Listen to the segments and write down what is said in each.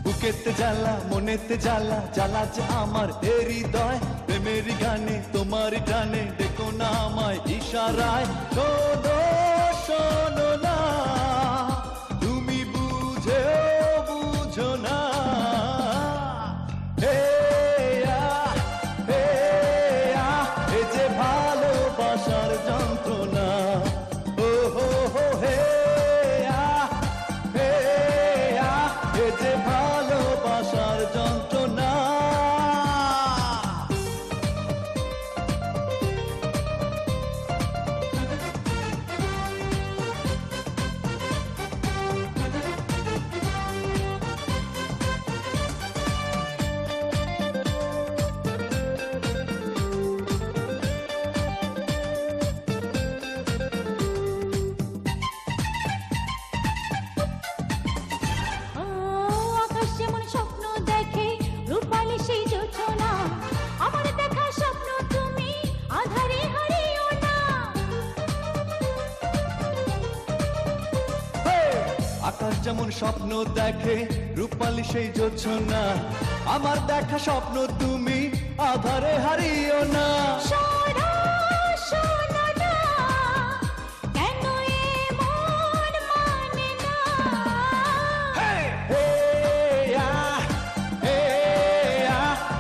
বুকেতে জ্বালা মনেতে জ্বালা জ্বালা যে আমার হৃদয় প্রেমের গানে তোমারই টানে দেখো না আমায় ইশারায় শোনো শোনো না তুমি বুঝো না হে এ যে ভালোবাসার যন্ত্রণা ও হো হো হে এ যে ভালোবাসার যন্ত্রণা আকাশ যেমন স্বপ্ন দেখে রূপালী সেই জোছনা আমার দেখা স্বপ্ন তুমি আধারে হারিও না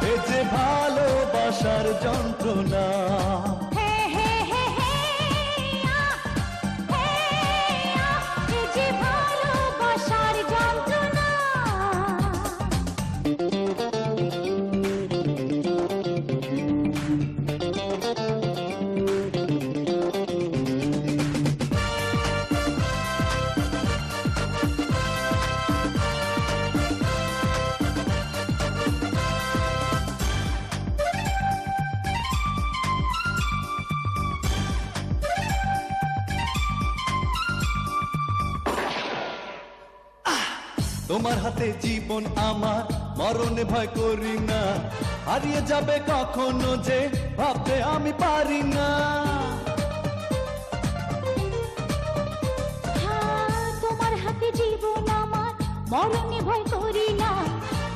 এ যে ভালোবাসার যন্ত্রণা তোমার হাতে জীবন আমার মরণে ভয় করি না হারিয়ে যাবে কখনো যে ভাবতে আমি পারি না তোমার হাতে জীবন আমার মরণে ভয় করি না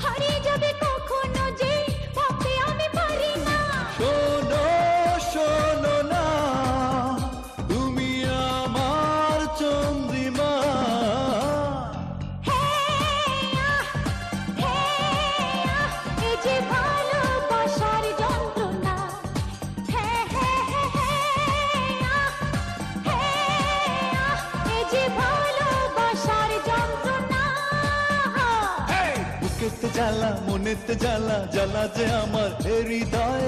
হারিয়ে যাবে কখনো যে ভাবতে আমি পারি না শোনো শোনো না তুমি আমার চন্দ্রিমা বুকেতে জ্বালা মনেতে জ্বালা জ্বালা যে আমার হৃদয়